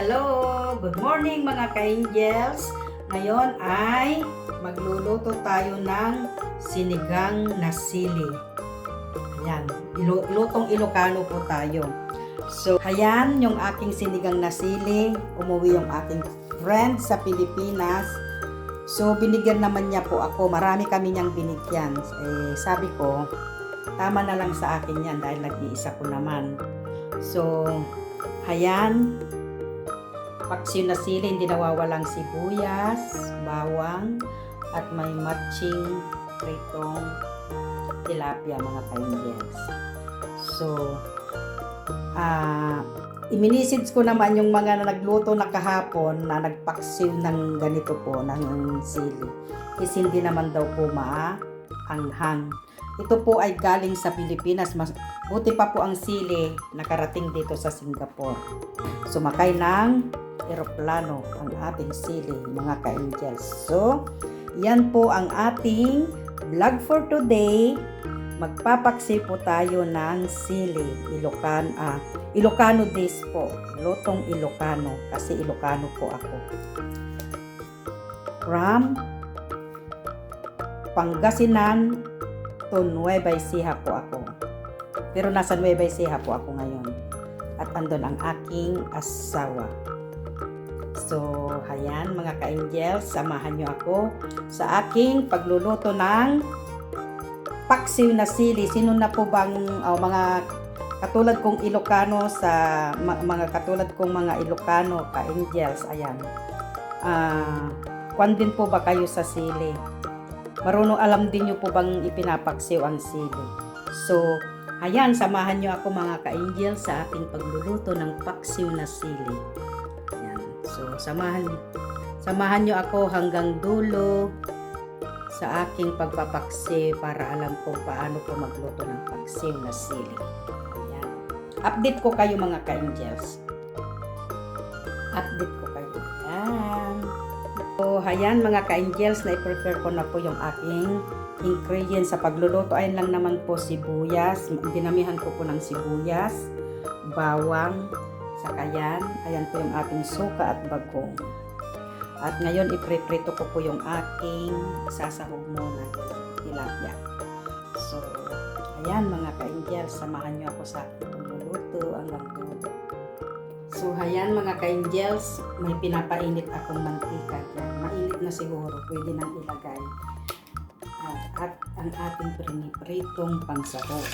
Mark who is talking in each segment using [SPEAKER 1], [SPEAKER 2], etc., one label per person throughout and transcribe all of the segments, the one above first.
[SPEAKER 1] Hello! Good morning mga ka-angels! Ngayon ay magluluto tayo ng sinigang na sili. Ayan, lutong Ilocano po tayo. So, ayan yung aking sinigang na sili. Umuwi yung aking friend sa Pilipinas. So, binigyan naman niya po ako. Marami kami niyang binigyan. Sabi ko, tama na lang sa akin yan dahil nag-iisa ko naman. So, ayan. Paksiw na sili, hindi nawawalang sibuyas, bawang, at may matching pritong tilapia mga ka-angels. So, iminisage ko naman yung mga nagluto na kahapon na nagpaksiw ng ganito po, ng sili. Kasi hindi naman daw po maanghang. Ito po ay galing sa Pilipinas. Buti pa po ang sili nakarating dito sa Singapore. Sumakay ng eroplano ang ating sili mga ka-angels. So, yan po ang ating vlog for today. Magpapaksi po tayo ng sili. Ilocano dish po. Lutong Ilocano. Kasi Ilocano po ako. From Pangasinan to Nueva Ecija po ako. Pero nasa Nueva Ecija po ako ngayon. At andun ang aking asawa. So, ayan mga ka-angels, samahan nyo ako sa aking pagluluto ng paksiw na sili. Sino na po bang mga katulad kong Ilocano mga katulad kong mga Ilocano ka-angels, ayan. Kwan din po ba kayo sa sili? Marunong alam din nyo po bang ipinapaksiw ang sili? So, ayan, samahan nyo ako mga ka-angels sa ating pagluluto ng paksiw na sili. So, samahan nyo ako hanggang dulo sa aking pagpapaksi para alam ko paano po magluto ng paksiw na sili. Ayan. Update ko kayo mga ka-angels. Update ko kayo. Ayan. So, ayan mga ka-angels, na-prepare ko na po yung aking ingredients sa pagluluto. Ayan lang naman po sibuyas. Dinamihan ko po ng sibuyas, bawang, sakayan. Ayan po yung ating suka at bagong. At ngayon, ipreprito ko po yung aking sasahog muna tilapia. So, ayan mga ka-angels, samahan nyo ako sa aking pagluluto hanggang dulo. So, ayan mga ka-angels, may pinapainit akong mantika. Yan. Mainit na siguro, pwede nang ilagay. At ang ating pinipritong pangsahog.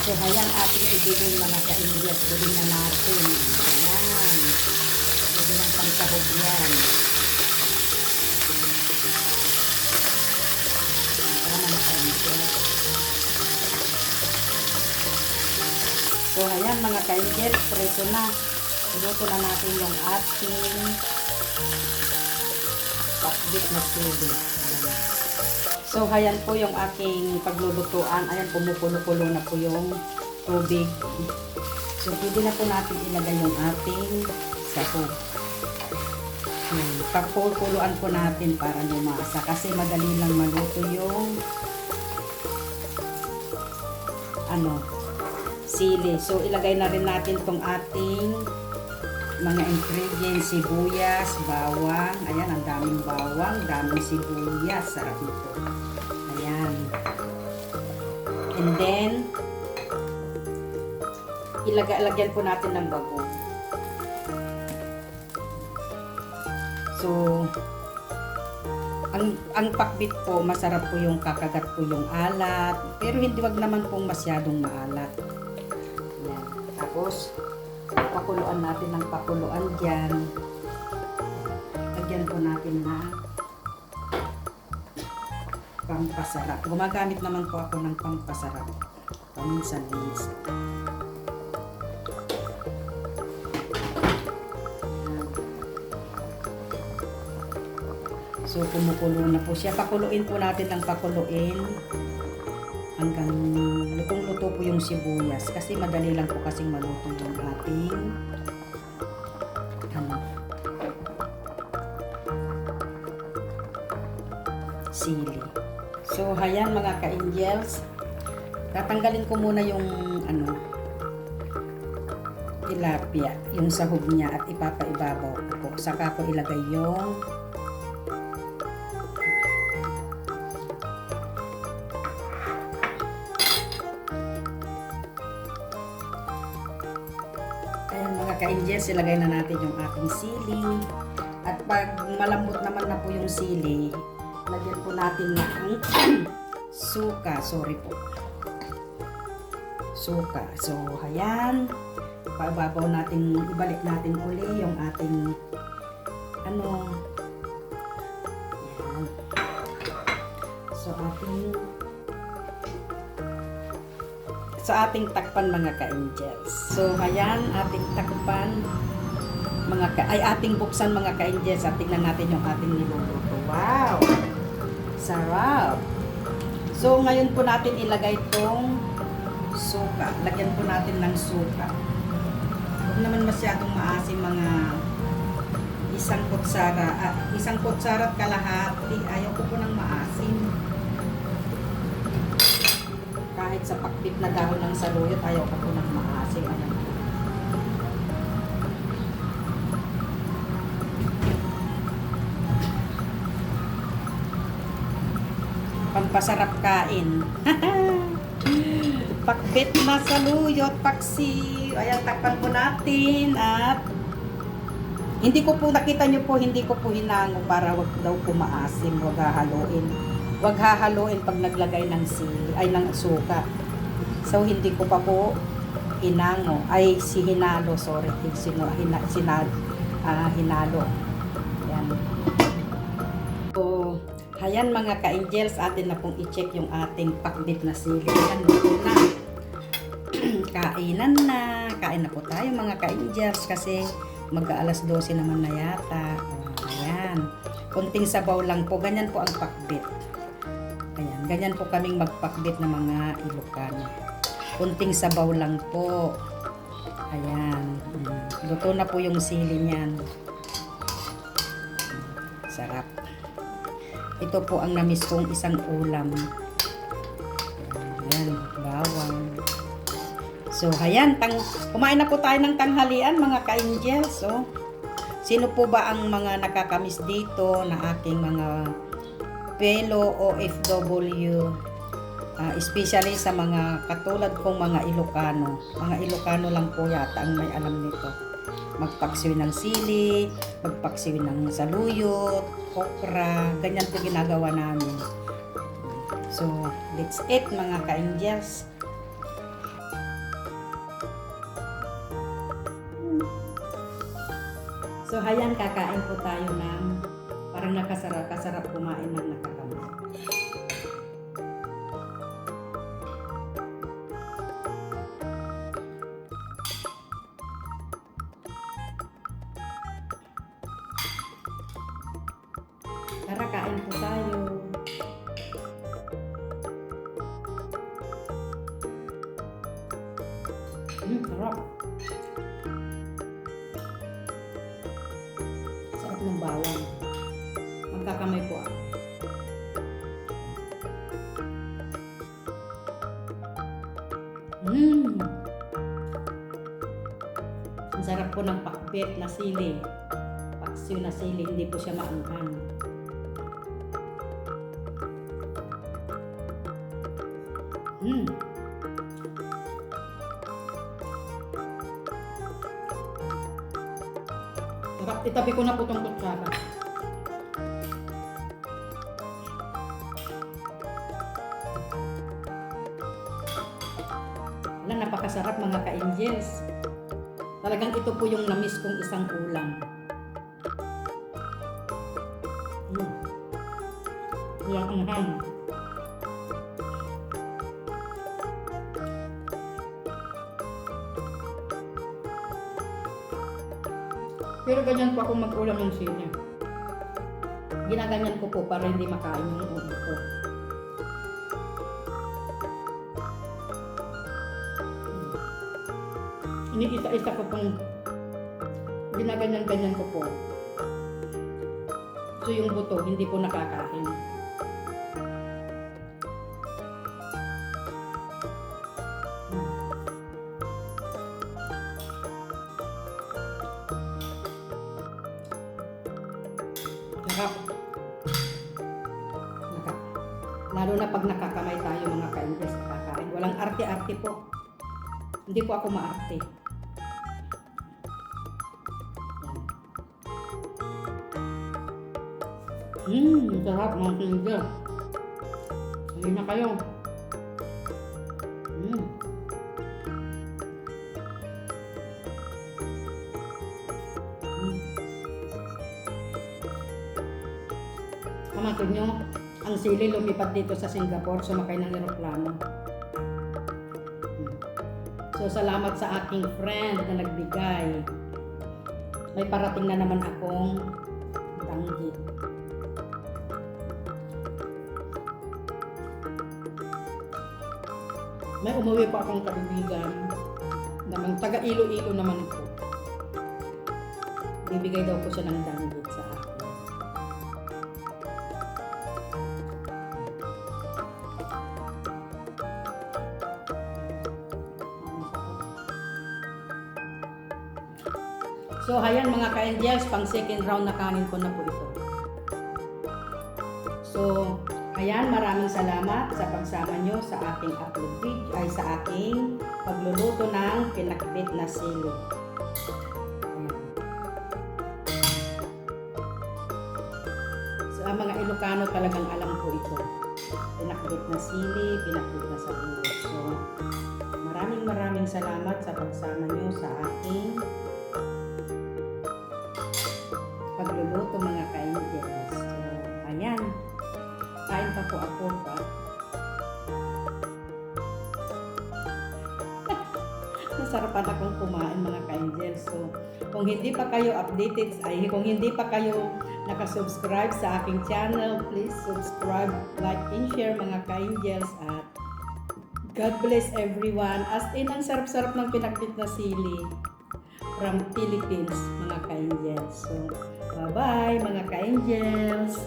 [SPEAKER 1] So, ayan ating ibigay mga ka-angels. Pwede na natin. Ayan. Pwede ng pangsahog yan. Ayan mga ka-angels. So, ayan mga ka-angels. Preso na. Iluto na natin yung ating pakbit na sili. So, ayan po yung aking paglulutuan. Ayan, kumukulo-kulo na po yung tubig. So, pwede na po natin ilagay yung ating sahog. Pagkukuluan po natin para lumasa. Kasi madali lang maluto yung sili. So, ilagay na rin natin tong ating mga ingredients, sibuyas, bawang. Ayan, ang daming bawang, daming sibuyas. Sarap nito. Ayan. And then, ilagyan po natin ng bagong. So, ang pakbit po, masarap po yung kakagat po yung alat. Pero hindi, wag naman pong masyadong maalat. Ayan. Tapos, pakuluan natin ng pakuluan dyan. Lagyan po natin na pampasarap. Gumagamit naman po ako ng pampasarap. Paminsan-minsan. So, kumukulo na po siya. Pakuluin po natin ng pakuluin hanggang lutong-luto po yung sibuyas. Kasi madali lang po kasing maluto yung ating sili. So, ayan mga ka-angels. Tatanggalin ko muna yung tilapia, yung sahog niya at ipapaibabaw ko po. Saka ko ilagay yung ayan mga ka-angels, ilagay na natin yung ating sili. At pag malambot naman na po yung sili, lagyan po natin ng suka. Sorry po. Suka. So, ayan. Pababaw natin, ibalik natin uli yung ating ayan. So, ating takpan mga ka-angels. So, ayan, ating takpan ating buksan mga ka-angels at tingnan natin yung ating niluluto. Wow! Sarap! So, ngayon po natin ilagay tong suka. Lagyan po natin ng suka. Huwag naman masyadong maasim, mga isang kutsara at kalahati. Ayaw ko po ng maasim. Kahit sa pakbit na dahon ng saluyot, ayaw ko po ng maasim. Ayan. Pampasarap kain. Pakbit na saluyot, paksiw. Ayan, takpan po natin at hindi ko po, nakita nyo po, hindi ko po hinango para wag daw po maasim. Wag hahaluin. Wag hahaluin pag naglagay ng ng suka. So, hindi ko pa po hinango. Hinalo, sorry. Hinalo. Ayan. So, ayan mga ka-angels, atin na pong i-check yung ating pakbit na sili. Ayan, luto na. Kainan na. Kain na po tayo mga ka-angels kasi mag-aalas 12 naman na yata. Ayan. Kunting sabaw lang po. Ganyan po ang pakbit. Ayan. Ganyan po kaming magpakbit ng mga Ilocano. Kunting sabaw lang po. Ayan. Luto na po yung sili niyan. Sarap. Ito po ang namis kong isang ulam. Ayan, bawang. So, ayan, kumain na po tayo ng tanghalian mga ka-angels. So, sino po ba ang mga nakakamiss dito na aking mga fellow OFW, especially sa mga katulad kong mga Ilocano. Mga Ilocano lang po yata ang may alam nito. Magpaksiw ng sili, magpaksiw ng saluyot, okra, ganyan po ginagawa namin. So, that's it mga ka-angels. So, ayan, kakain po tayo ng parang kasarap kumain ng nakakamay. Tara, kain po tayo. Sarap. Sarap ng bawang. Magkakamay po ako. Ang sarap po ng pakbet na sili. Paksiw na sili, hindi po siya maangkan. Itabi ko na po itong kutsara. Wala, napakasarap mga ka-angels. Talagang ito po yung namis kong isang ulam. Walang anghang. Pero ganyan po ako mag-ulam ng sili. Ginaganyan ko po para hindi makain yung ulo ko. Iniisa-isa ko pong ginaganyan-ganyan ko po. So yung buto, hindi po nakakain. Lalo na pag nakakamay tayo mga ka-invest kakain. Walang arte-arte po. Hindi po ako maarte. Sarap mga ka-invest. Hindi na kayo. Pamangkin nyo, ang sili lumipat dito sa Singapore, sumakay ng eroplano. So, salamat sa aking friend na nagbigay. May parating na naman akong danggit. May umuwi pa akong kaibigan naman, taga Iloilo naman po. Bibigay daw ko siya ng danggit sa akin. So, ayan mga ka-angels, pang second round na kanin ko na po ito. So, ayan, maraming salamat sa pagsama nyo sa aking upload video, ay sa aking pagluluto ng pinakbit na sili. So, ang mga Ilocano talagang alam ko ito. Pinakbit na sili, pinakbit na sabugot. So, maraming salamat sa pagsama nyo sa aking pagluluto mga ka-angels. So, ayan. Kain pa po ako pa. Nasarapan akong kumain mga ka-angels. So, kung hindi pa kayo updated, kung hindi pa kayo nakasubscribe sa aking channel, please subscribe, like, and share mga ka-angels. At God bless everyone. As in, ang sarap-sarap ng pinakbit na sili from Philippines mga ka-angels. So, bye-bye mga ka-angels.